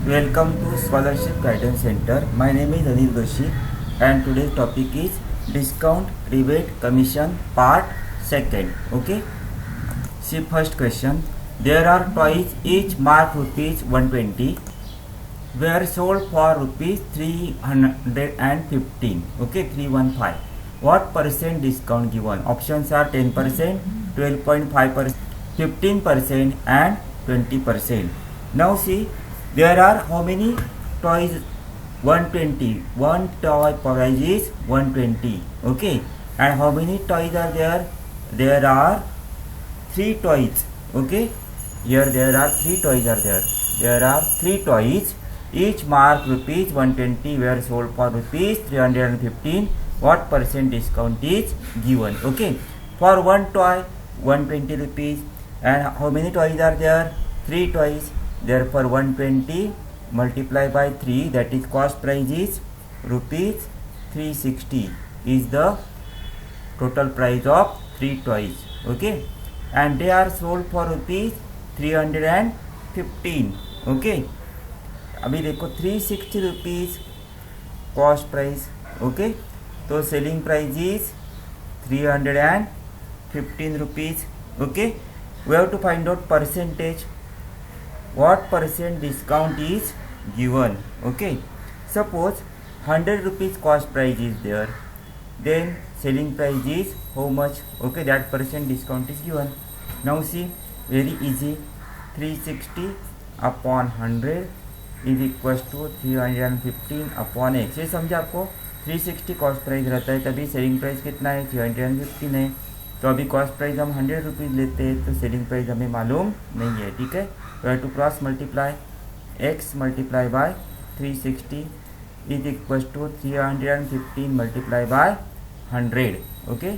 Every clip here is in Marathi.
Welcome to Scholarship Guidance Center. My name is Anil Doshi and today's topic is discount, rebate, commission part second. Okay. See first question. There are toys each marked rupees 120 were sold for rupees 315. Okay, 315. What percent discount given? Options are 10%, 12.5%, 15% and 20%. Now see, there are how many toys? 120. One toy price is 120. Okay, and how many toys are there? There are 3 toys. Okay, here there are 3 toys are there. There are 3 toys. Each marked rupees 120 were sold for rupees 315. What percent discount is given? Okay, for one toy 120 rupees, and how many toys are there? 3 toys. Therefore 120 multiplied by 3, that is cost price is rupees 360 is the total price of 3 toys. Okay, and they are sold for rupees 315. Okay, अभी देखो 360 रुपीज़ कॉस्ट प्राइस. ओके, तो selling price is 315 rupees. Okay, we have to find out percentage. What percent discount is given? Okay, suppose 100 rupees cost price is there, then selling price is how much? Okay, that percent discount is given. Now see, very easy. 360 upon 100 is equal to 315 upon x. ये समझे आपको? 360 कॉस्ट प्राइस रहता है, तभी सेलिंग प्राइस कितना है? 315 है. तो अभी कॉस्ट प्राइस हम 100 रुपीज़ लेते हैं, तो सेलिंग प्राइस हमें मालूम नहीं है. ठीक है, we have to cross multiply. X multiply by 360 is equal to 315 multiply by 100. Okay,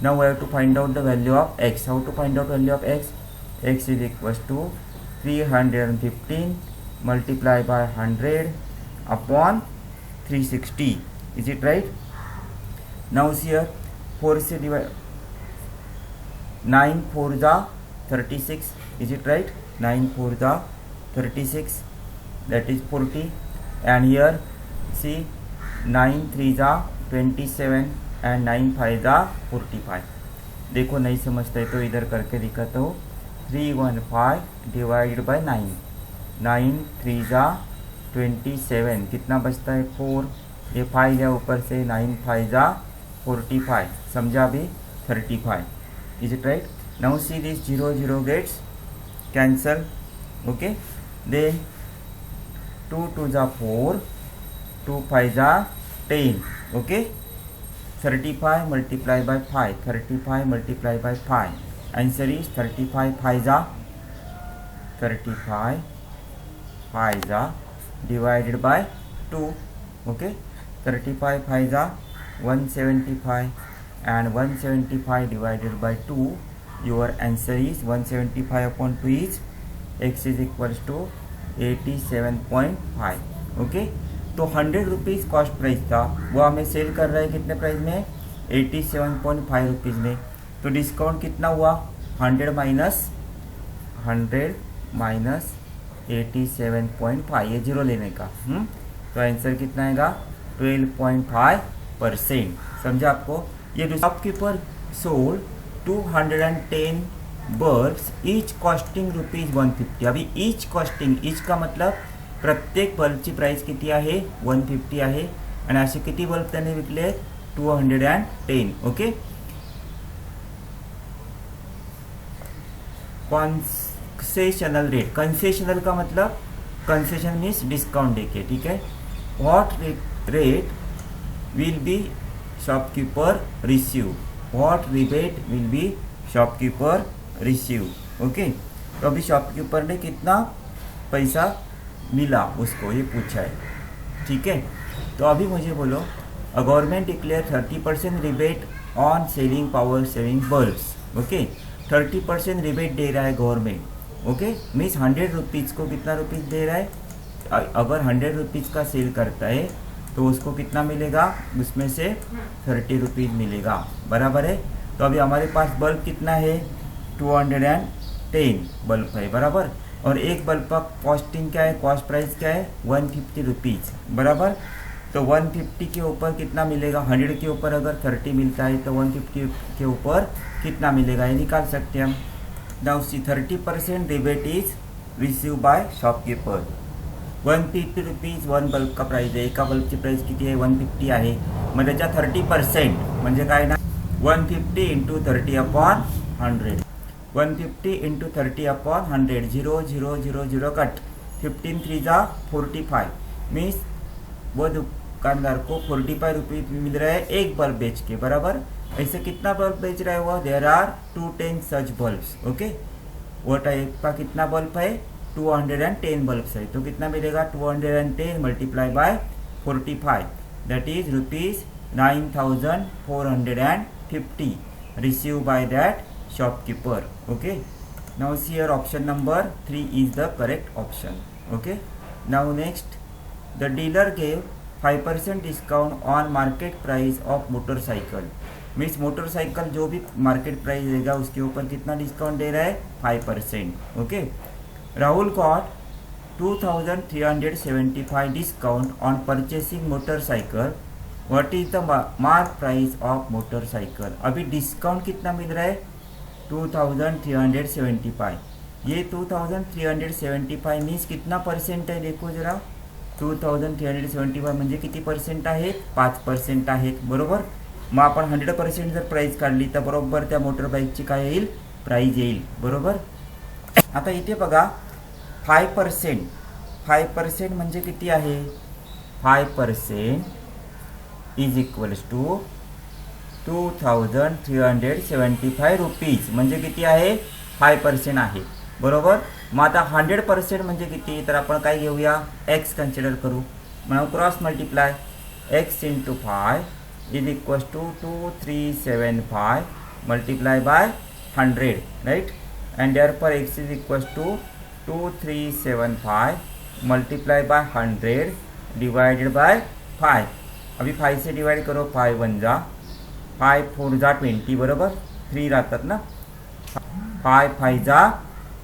now we have to find out the value of x. How to find out value of x? X is equal to 315 multiply by 100 upon 360. Is it right? Now here 4 say divide, 9 4 जा 36. Is it right? 9 4 जा 36, that is 40. And here see 9 3 जा 27 and 9 5 जा 45. देखो नहीं समझते तो इधर करके दिखाता हूँ. 315 डिवाइडेड बाय 9. 9 3 जा 27, कितना बचता है? 4. ये 5 है ऊपर से, 9 5 जा 45. समझा अभी? 35. Is it right? Now see this 0 0 gets cancel. Okay, then 2 2 जा 4, 2 5 जा 10. Okay, 35 multiply by 5, 35 multiply by 5. Answer is 35 5 जा 35 5 जा divided by 2. Okay, 35 5 जा 175 and 175 divided by 2. Your answer is 175 upon 2 is x is equals to 87.5. Okay, तो 100 रुपीज़ कॉस्ट प्राइस था, वो हमें सेल कर रहा है कितने प्राइस में? 87.5 रुपीज़ में. तो डिस्काउंट कितना हुआ? 100 माइनस 87.5, ये जीरो लेने का. तो आंसर कितना आएगा? 12.5%. समझा आपको? ये shopkeeper sold 210 bulbs each costing rupees 150. अभी ईच कॉस्टिंग, ईच का मतलब प्रत्येक बल्बची प्राइस किती आहे? 150 आहे. आणि असे किती बल्ब त्याने विकले? 210. Okay, concessional rate. कंसेशनल का मतलब कंसेशन मीन्स डिस्काउंट देके. ठीक है, what rate will be shopkeeper receive? What rebate will be shopkeeper receive? Okay, तो अभी शॉपकीपर ने कितना पैसा मिला उसको, ये पूछा है. ठीक है, तो अभी मुझे बोलो, government declare 30% rebate on selling power saving bulbs. Okay, 30% rebate दे रहा है गवर्नमेंट. ओके, मीन्स 100 रुपीज़ को कितना रुपीज़ दे रहा है? अगर 100 रुपीज़ का सेल करता है तो उसको कितना मिलेगा? उसमें से 30 रुपीज़ मिलेगा. बराबर है? तो अभी हमारे पास बल्ब कितना है? 210 बल्ब है. बराबर, और एक बल्ब का कॉस्टिंग क्या है, कॉस्ट प्राइस क्या है 150 रुपीज़ बराबर। तो 150 के ऊपर कितना मिलेगा, 100 के ऊपर अगर 30 मिलता है तो 150 के ऊपर कितना मिलेगा ये निकाल सकते हैं हम। Now see 30% rebate is receive by shopkeeper. 150 rupees one bulb का प्राइस आहे, एका बल्बची प्राइस किती आहे 150 आहे, मग त्याच्या 30% म्हणजे काय ना 150 into 30 upon 100, 150 into 30 upon 100, 0 0 0 0 cut, 15 3 जा 45 मीन्स वो दुकानदार को 45 रुपीज मिल रहा है एक बल्ब बेच के बराबर। ऐसे कितना बल्ब बेच रहा है वो, there are 210 such bulbs. Okay, वो टाइप का कितना बल्ब है 210 बल्ब्स है, तो कितना मिलेगा 210 multiply by 45 that is rupees 9450 receive by that shopkeeper. Okay, now see here option number 3 is the correct option. Okay, now next the dealer gave 5% discount on market price of motorcycle. Means motorcycle जो भी मार्केट प्राइस देगा उसके ऊपर कितना डिस्काउंट दे रहा है 5%। Okay, Rahul got 2375 discount on purchasing motorcycle, what is the mark price of motorcycle. अभी डिस्काउंट कितना मिल रहा है 2375, ये 2375 मीन्स कितना परसेंट है देखो जरा, 2375 म्हणजे किती पर्सेंट आहेत 5% आहेत बरोबर। मग आपण 100% जर प्राइस काढली तर बरोबर त्या मोटर बाईकची काय येईल प्राइस येईल बरोबर। आता इथे बघा 5% म्हणजे किती आहे, 5% इज इक्वल्स टू 2375 रुपीज म्हणजे किती आहे 5% आहे बरोबर। मग आता 100% म्हणजे किती, तर आपण काय घेऊया x कन्सिडर करू, म्हणून cross multiply x into 5 is equals to 2375 multiply by 100 right, and therefore x is equals to 2375 multiply by 100 divided by 5। अभी 5 से डिवाइड करो, 5 1 जा 5 4 जा 20 बरोबर, 3 राहतात ना, 5 5 जा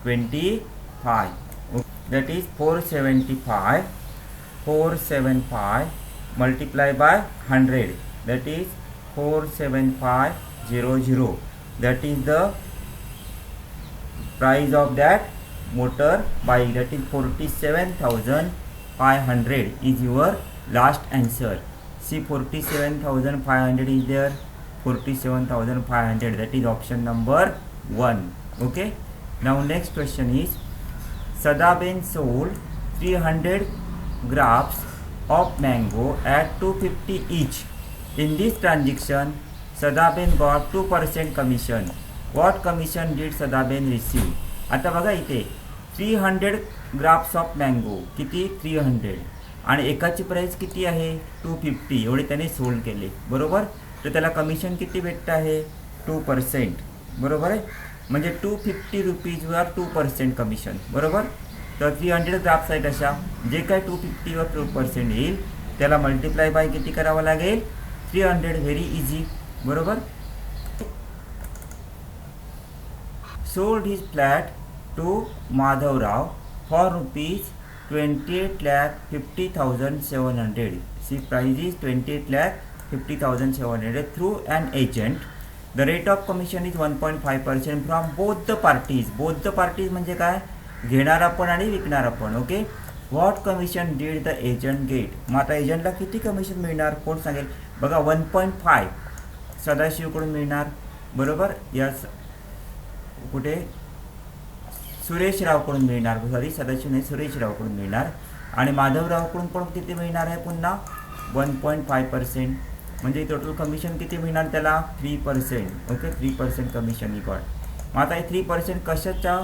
25 that is 475 multiply by 100 that is 47500 that is the price of that motor bike, that is 47,500 is your last answer। See 47,500 is there, 47,500 that is option number 1। okay, now next question is Sadaben sold 300 grapes of mango at 250 each। in this transaction Sadaben got 2% commission। what commission did Sadaben receive। आता बघा इथे 300 ग्राफ्स ऑफ मँगो किती 300 आणि एकाची प्राइस किती आहे 250 एवढे त्याने सोल्ड केले बरोबर, तर त्याला कमिशन किती भेटत आहे 2% बरोबर आहे, म्हणजे 250 रुपीजवर 2% कमिशन बरोबर। तर 300 ग्राफ्स आहेत अशा, जे काय 250 वर 2% येईल त्याला मल्टिप्लाय बाय किती करावं लागेल 300, व्हेरी इझी बरोबर। sold his flat to Madhav Rao for rupees 28,50,700। See price is 28,50,700 through an agent। the rate of commission is 1.5% from both the parties। both the parties म्हणजे काय, घेणारा पण आणि विकणारा पण। Okay, what commission did the agent get। मग आता एजंटला किती कमिशन मिळणार कोण सांगेल, बघा 1.5 सदाशिवकडून मिळणार बरोबर, या कुठे सुरेश रावकडून मिळणार, सॉरी सदाशिव नाही सुरेश रावकडून मिळणार, आणि माधवरावकडून पण किती मिळणार आहे पुन्हा 1.5%, म्हणजे टोटल कमिशन किती मिळणार त्याला 3%। Okay, 3% commission he got. मग आता हे 3% कशाच्या,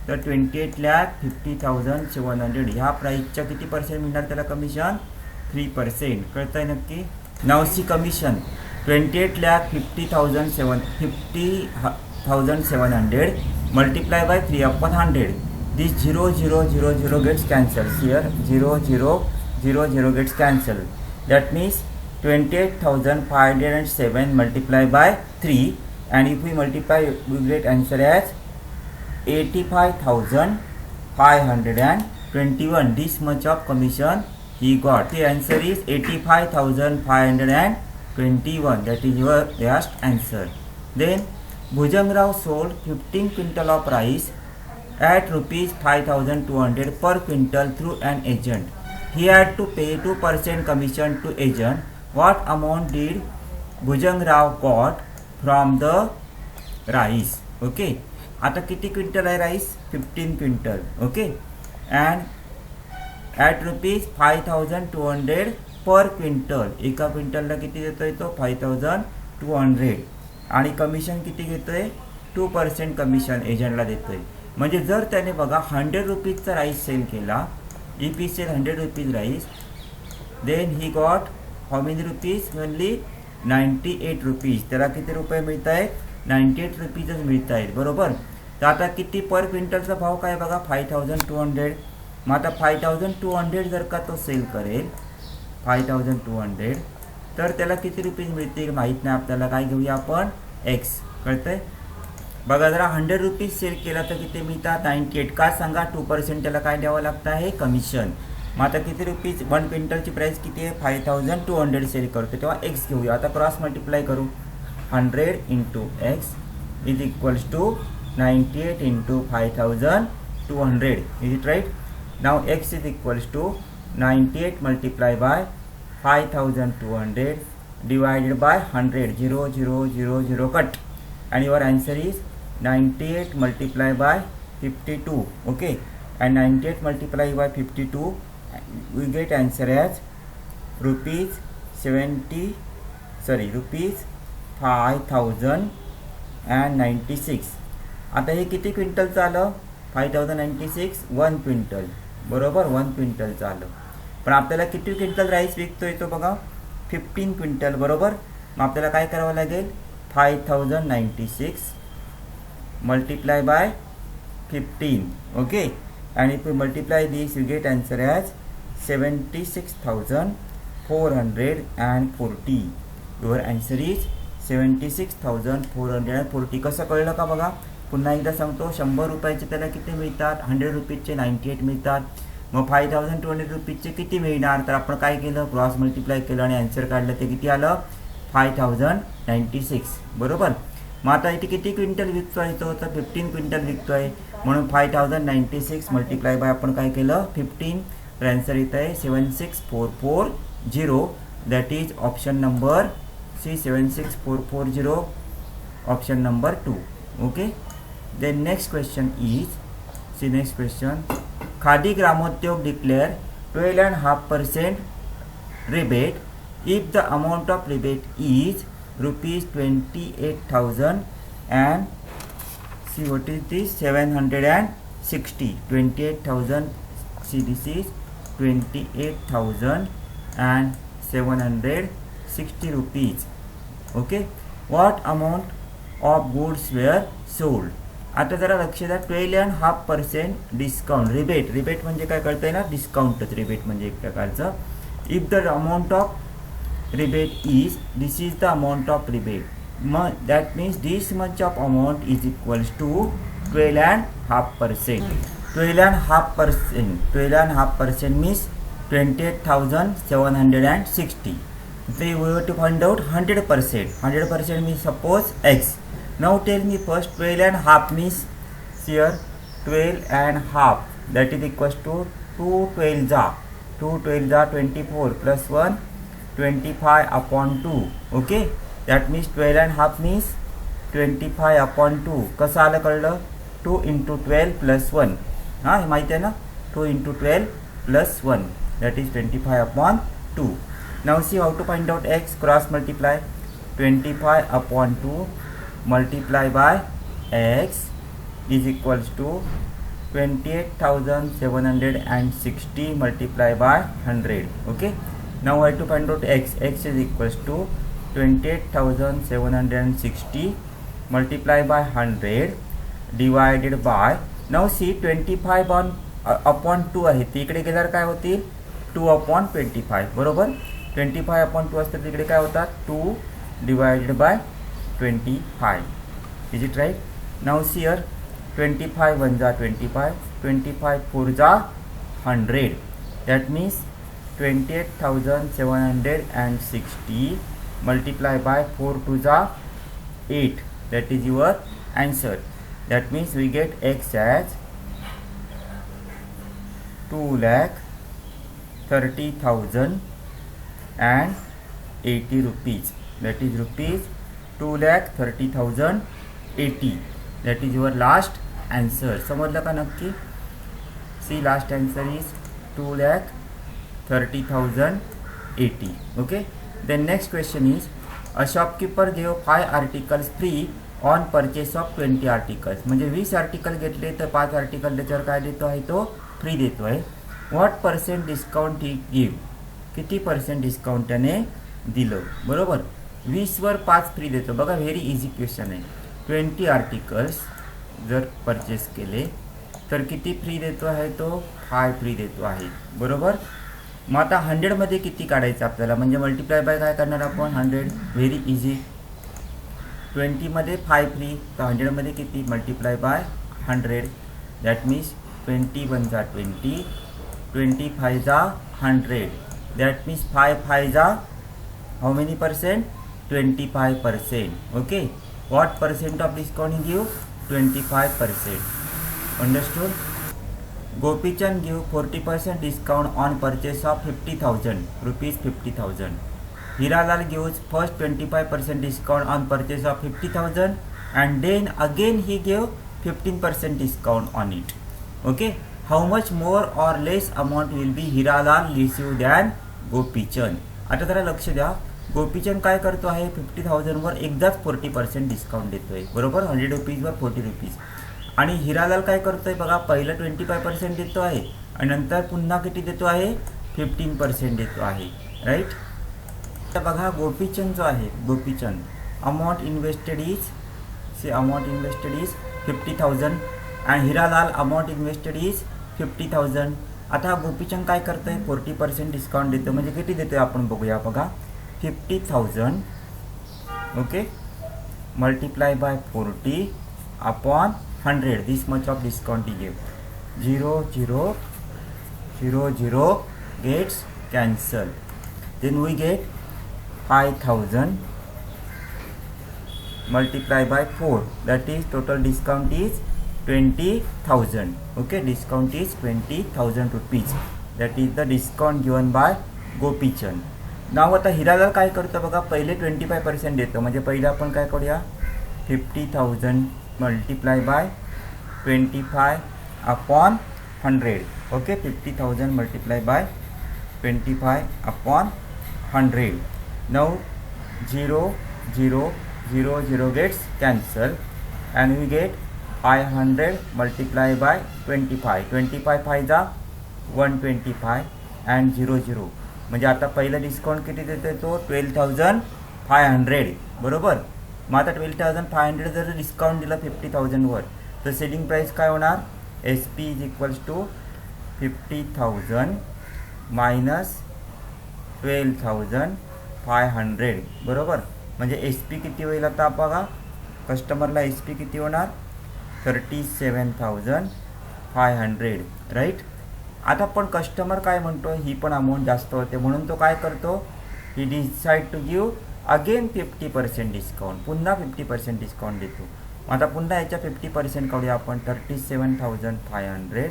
तर 28,50,700 ह्या प्राईसच्या किती पर्सेंट मिळणार त्याला कमिशन 3%। कळतं आहे नक्की। नाव C commission 28,50,700 multiply by 3/100, this 0 0 0 0 gets cancelled here, 0 0 0 0 gets cancelled, that means 28,507 multiply by 3, and if we multiply we get answer as 85,000 521. This much of commission he got. The answer is 85,521. That is your last answer. Then Bhujangrao sold 15 quintal of rice at rupees 5,200 per quintal through an agent. He had to pay 2% commission to agent. What amount did Bhujangrao got from the rice? Okay. आता किती क्विंटल आहे rice? 15 quintal. Okay. And at rupees 5,200 per quintal. एका क्विंटलला किती देतोय तो? 5,200. आणि कमिशन किती घेतोय? 2% कमिशन एजंटला देतोय. म्हणजे जर त्याने बघा 100 रुपीजचा राईस सेल केला, if he sell 100 rupees rice, then he got how many rupees? Only 98 rupees. त्याला किती रुपये मिळत आहेत? 98 रुपीजच मिळत आहेत. बरोबर. तर आता किती पर क्विंटलचा भाव काय बघा? 5,200. मग आता 5,200 जर का तो सेल करेल 5,200, तर त्याला किती रुपीज मिळतील माहीत नाही आपल्याला. काय घेऊया आपण? एक्स. कळतंय? बघा जरा 100 रुपीज सेल केला तर किती मिळतात? 98. का सांगा? 2% त्याला काय द्यावं लागतं आहे? कमिशन. मग आता किती रुपीज? 1 क्विंटलची प्राईस किती आहे? 5,200 सेल करतो तेव्हा एक्स घेऊया. आता क्रॉस मल्टिप्लाय करू. 100 into x is equals to 98 into 5,200. Is it right? Now x is equals to 98 multiplied by 5,200 divided by 100. 0, 0, 0, 0 cut. And your answer is 98 multiplied by 52. Okay. And 98 multiplied by 52, we get answer as rupees 5,096. आता हे किती क्विंटलचं आलं? 5,096. 1 क्विंटल. बरोबर. 1 क्विंटलचं आलं. पण आपल्याला किती क्विंटल राईस विकतोय तो बघा? 15 क्विंटल. बरोबर. मग आपल्याला काय करावं लागेल? 5,096 multiply by 15. Okay. and if we multiply this you get answer as 76,440. your answer is 76,440. कसं कळलं का बघा? पुन्हा एकदा सांगतो. 100 रुपयाचे त्याला किती मिळतात? 100 रुपीजचे 98 मिळतात. मग 5,200 रुपीजचे किती मिळणार? तर आपण काय केलं? क्रॉस मल्टिप्लाय केलं आणि आन्सर काढलं. ते किती आलं? 5,096. बरोबर. मग आता इथे किती क्विंटल विकतोय तो? तर 15 क्विंटल विकतोय. म्हणून 5,096 मल्टिप्लाय बाय आपण काय केलं? 15. तर आन्सर येत आहे 76,440. That is option number C. 76,440 option number 2. Okay. Then next question is, see next question. Khadi Gramodyog declare 12.5% rebate if the amount of rebate is rupees 28,000 and see what is this? 760. 28,000. See this is 28,760 rupees. Okay. What amount of goods were sold? आता जरा लक्ष द्या. 12.5% डिस्काउंट. रिबेट म्हणजे काय कळतंय ना? डिस्काउंटच. रिबेट म्हणजे एक प्रकारचं. If the amount of rebate is, this is the amount of rebate. मग that means this much of amount is equals to 12.5%. 12.5%. 12.5% means 28,760. So we have to find out 100%. 100% means suppose x. Now tell me first 12.5 means here 12.5, that is equals to 2 12 जा 24 plus 1 25 upon 2. Okay, that means 12.5 means 25 upon 2. कसं आलं कळलं? 2 into 12 plus 1. हां, हे माहिती आहे ना? 2 into 12 plus 1, that is 25 upon 2. Now see how to find out x. Cross multiply. 25 upon 2 multiply by x is equals to 28,760 multiply by 100. Okay. Now I have to find out x. X is equals to 28,760 multiply by 100 divided by. Now see 25 upon 2 आहे. तिकडे गेल्यावर काय होतील? 2 upon 25. बरोबर. 25 upon 2 असतात. तिकडे काय होतात? 2 divided by 25. Is it right? Now see here 25 1 जा 25, 25 4 जा 100. That means 28,760 multiply by 4 2 जा 8. That is your answer. That means we get X as 2,30,080 rupees. That is rupees 2,30,080. That is your last answer. समजलं का नक्की? See, last answer is 2,30,080. Okay. Then next question is, a shopkeeper gave 5 articles free on purchase of 20 articles. म्हणजे 20 आर्टिकल घेतले तर 5 आर्टिकल त्याच्यावर काय देतो आहे, तो फ्री देतो आहे. What percent discount he give? किती पर्सेंट डिस्काउंट त्याने दिलं? बरोबर, 20 वर 5 फ्री देतो. बघा, व्हेरी इझी क्वेश्चन आहे. 20 आर्टिकल्स जर परचेस केले तर किती फ्री देतो आहे, तो 5 फ्री देतो आहे. बरोबर. मग आता 100 मध्ये किती काढायचं आपल्याला, म्हणजे मल्टिप्लाय बाय काय करणार आपण, 100. Very easy. 20 मध्ये 5 फ्री, तर 100 मध्ये किती, मल्टिप्लाय बाय 100. दॅट मीन्स 20 1 जा 20, 25 जा 100. दॅट मीन्स 5 5 जा how many percent, 25%. Okay. What percent of discount give, 25%. Understood. Gopichand give 40% discount on purchase of 50,000 rupees 50,000. Hiralal gives first 25% discount on purchase of 50,000 and then again he gave 15% discount on it. Okay. How much more or less amount will be Hiralal receive than Gopichand? आता जरा लक्ष द्या. गोपीचंद काय करतो आहे, 50,000 वर एकदाच 40% डिस्काउंट देतोय. बरोबर, 100 रुपीजवर 40 रुपीज. आणि हिरालाल काय करतोय बघा, पहिलं 25% देतो आहे आणि नंतर पुन्हा किती देतो आहे, 15% देतो आहे. राईट. तर बघा, गोपीचंद जो आहे, गोपीचंद अमाऊंट इन्व्हेस्टेड इज 50,000 आणि हिरालाल अमाऊंट इन्व्हेस्टेड इज 50,000. आता गोपीचंद काय करतोय, 40% डिस्काउंट देतो. म्हणजे किती देतोय आपण बघूया. बघा, 50,000 okay multiply by 40 upon 100. This much of discount he gave. 0 0 0 0 gets cancelled. Then we get 5,000 multiply by 4. That is total discount is 20,000. Okay, discount is 20,000 rupees. That is the discount given by Gopichand. Now आता हिरालाल काय करतो बघा, पहिले 25% देतो. म्हणजे पहिले आपण काय करूया, 50,000 multiply by 25 upon 100. Okay. 50,000 multiply by 25 upon 100. Now 0 0 0 0 gets cancel and we get 500 multiply by 25. 25 5 जा 125 अँड 0 0. म्हणजे आता पहिलं डिस्काउंट किती देतोय तो, 12,500. बरोबर. मग आता 12,500 जर डिस्काउंट दिलं 50,000 वर, तर सेलिंग प्राइस काय होणार, SP is equals to 50,000 minus 12,500. बरोबर. म्हणजे SP किती होईल आता बघा, कस्टमरला SP किती होणार, 37,500. राईट. आता पण कस्टमर काय म्हणतो, ही पण अमाऊंट जास्त होते म्हणून तो काय करतो, he decide to give again 50% discount. पुन्हा 50% डिस्काउंट देतो. आता पुन्हा याच्या 50% काढूया आपण. 37,500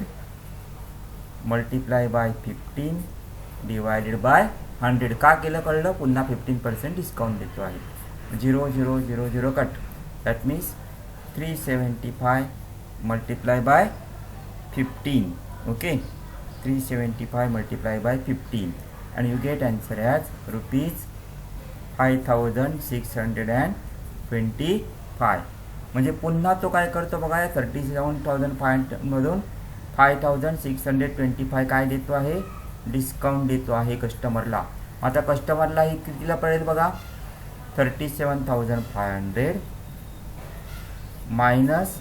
मल्टिप्लाय बाय 15 डिवायडेड बाय 100. का केलं कळलं, पुन्हा 15% डिस्काउंट देतो आहे. 0 0 0 0 cut. That means 375 multiply by 15. Okay. 375 multiply by 15 and you get answer as rupees 5,625. म्हणजे पुन्हा तो काय करतो बघा, 37,500 मधून 5,625 काय देतो आहे, डिस्काउंट देतो आहे कस्टमरला. आता कस्टमरला ही कितीला पडेल बघा, 37,500 minus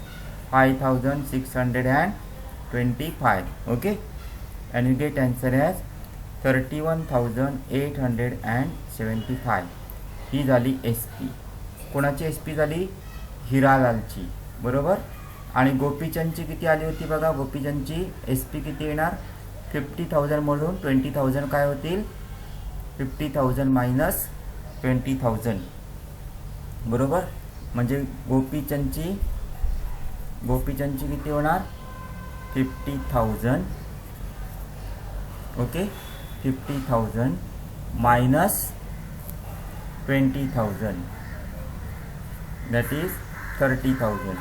5,625. Okay. and you get answer as 31,875. ही झाली SP. कोणाची SP झाली, हिरालालची. बरोबर. आणि गोपीचंदची किती आली होती बघा. गोपीचंदची एस पी किती येणार 50,000 मधून 20,000 काय होतील 50,000 मायनस 20,000 बरोबर. म्हणजे गोपीचंदची किती होणार 50,000 ओके. 50,000 मायनस 20,000 दॅट इज 30,000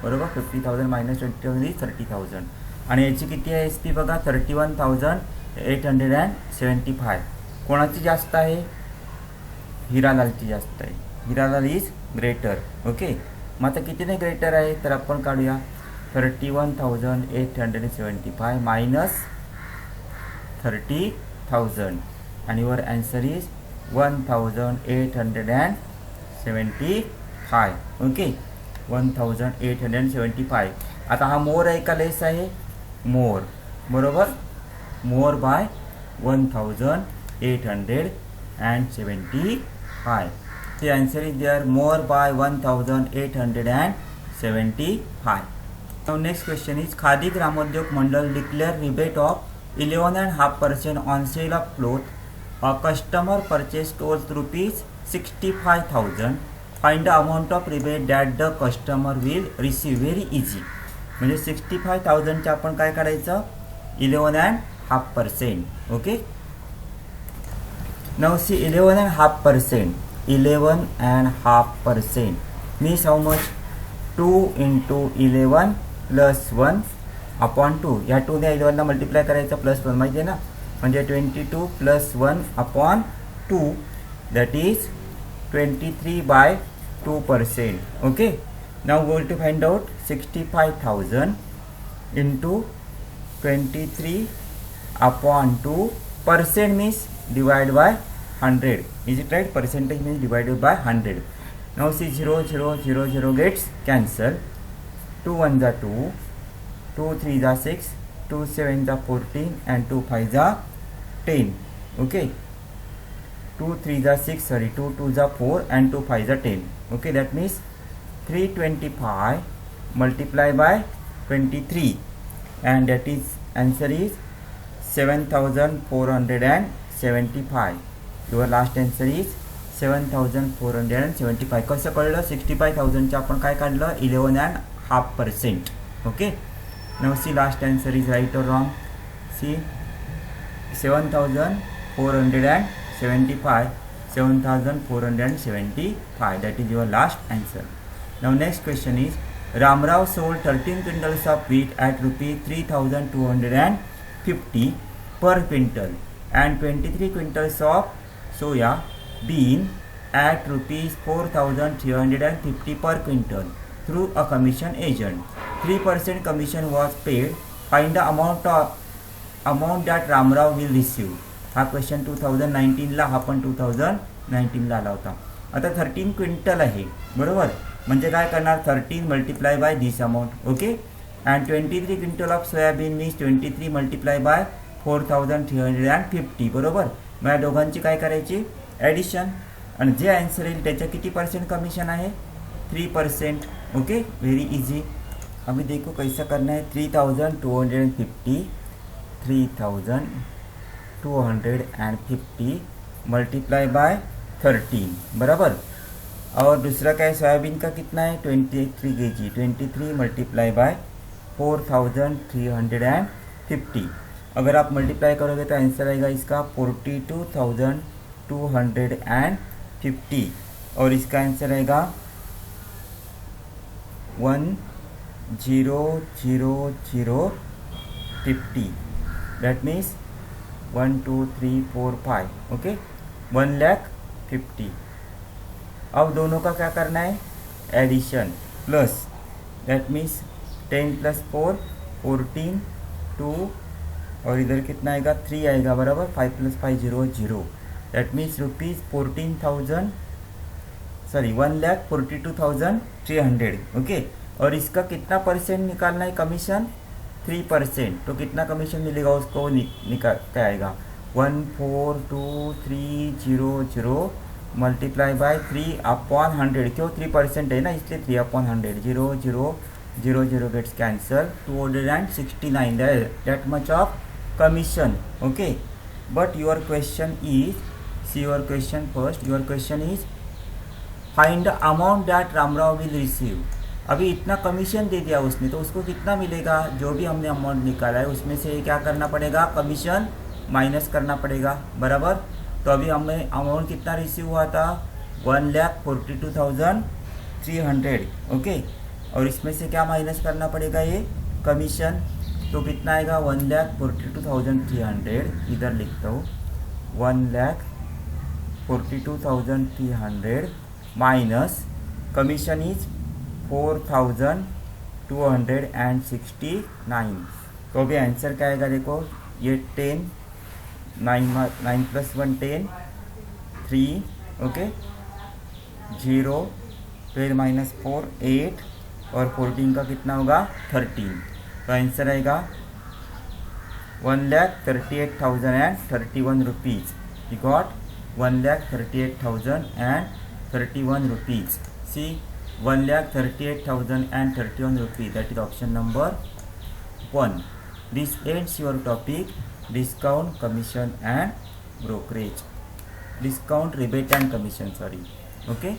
बरोबर. 50,000 मायनस 20,000 इज 30,000. आणि याची किती आहे एस पी बघा 31,875. कोणाची जास्त आहे हिरालालची जास्त आहे. Hiralal is greater okay. मग आता कितीने ग्रेटर आहे तर आपण काढूया 31,875 मायनस 30,000 आणि युअर आन्सर इज 1,875 ओके. 1,875. आता हा मोर आहे का लेस आहे मोर बरोबर. More by 1,875. The answer is there more by 1,875. Now next question is Khadi Gramodyog Mandal declare rebate of 11.5% on sale of cloth. A customer purchased clothes rupees 65,000. Find the amount of rebate that the customer will receive. Very easy. म्हणजे 65,000 आपण काय काढायचं 11.5% okay. Now see 11.5%. 11.5% means how much 2 into 11 plus 1 upon 2. या 2 ने 11 ला मल्टिप्लाय करायचं प्लस 1 माहिती आहे ना. म्हणजे 22 plus 1 upon 2 that is 23/2% okay. Now we will to find out 65,000 into 23 upon 2. Percent means divide by 100. Is it right? Percentage means divided by 100. Now see 0 0 0 0 gets cancelled. 2 1 are 2, 2 3 are 6, 2 7 are 14 and 2 5 are 10 okay. 2 3 are 6 sorry 2 2 are 4 and 2 5 are 10 okay. That means 325 multiplied by 23 and that is answer is 7,475. Your last answer is 7,475. कसं कळलं 65,000 आपण काय काढलं 11.5% okay. Now see last answer is right और wrong. See 7,475 7,475 that is your last answer. Now next question is Ramrao sold 13 quintals of wheat at rupees 3,250 per quintal and 23 quintals of soya bean at rupees 4,350 per quintal through a commission agent. 3% commission was paid. Find the amount that Ramrao will receive. हा क्वेश्चन 2019 ला हा पण 2019 ला आला होता. आता 13 क्विंटल आहे बरोबर. म्हणजे काय करणार 13 multiply by this amount okay. And 23 quintal of soybean means 23 multiply by 4,350 बरोबर. मग या दोघांची काय करायची ॲडिशन आणि जे आन्सर येईल त्याच्या किती पर्सेंट कमिशन आहे 3% ओके. Very easy. अभी देखो कैसा करना है 3,250 मल्टीप्लाई बाय 13 बराबर. और दूसरा क्या है सोयाबीन का कितना है 23 kg 23 मल्टीप्लाई बाय 4,350. अगर आप मल्टीप्लाई करोगे तो आंसर आएगा इसका 42,250 और इसका आंसर आएगा 1,00050. That means 1 2 3 4 5 okay 1,50,000. अब दोनों का क्या करना है एडिशन प्लस दैट मीन्स 10 + 4 14 2 और इधर कितना आएगा 3 आएगा बराबर 5 + 5 0 0. That means rupees 1,42,300 okay. और इसका कितना परसेंट निकालना है कमीशन 3%. तो कितना कमीशन मिलेगा उसको निकाल क्या आएगा 1,42,300 मल्टीप्लाई बाय 3/100. क्यों 3% है ना इसलिए 3/100 0 0 0 gets cancelled. 269, that much of commission. Okay, but your question is, see your question first. Your question is find the amount that Ramrao will receive. अभी इतना कमीशन दे दिया उसने, तो उसको कितना मिलेगा? जो भी हमने अमाउंट निकाला है उसमें से क्या करना पड़ेगा? कमीशन माइनस करना पड़ेगा, बराबर. तो अभी हमें अमाउंट कितना रिसीव हुआ था? 1,42,300. ओके, और इसमें से क्या माइनस करना पड़ेगा? ये कमीशन. तो कितना आएगा? 1,42,300. इधर लिखता हूँ 1,42,300 माइनस कमीशन इज 4,269. तो अभी आंसर क्या आएगा? देखो ये 10, 9 + 1 10, 3. ओके, 0, 12 - 4 8, और 14 का कितना होगा? 13. तो आंसर आएगा 1,38,031 rupees. You got 1,38,031 rupees. See, 1,38,031 rupees. That is option number 1. This ends your topic discount, commission and brokerage. Discount, rebate and commission, sorry. Okay.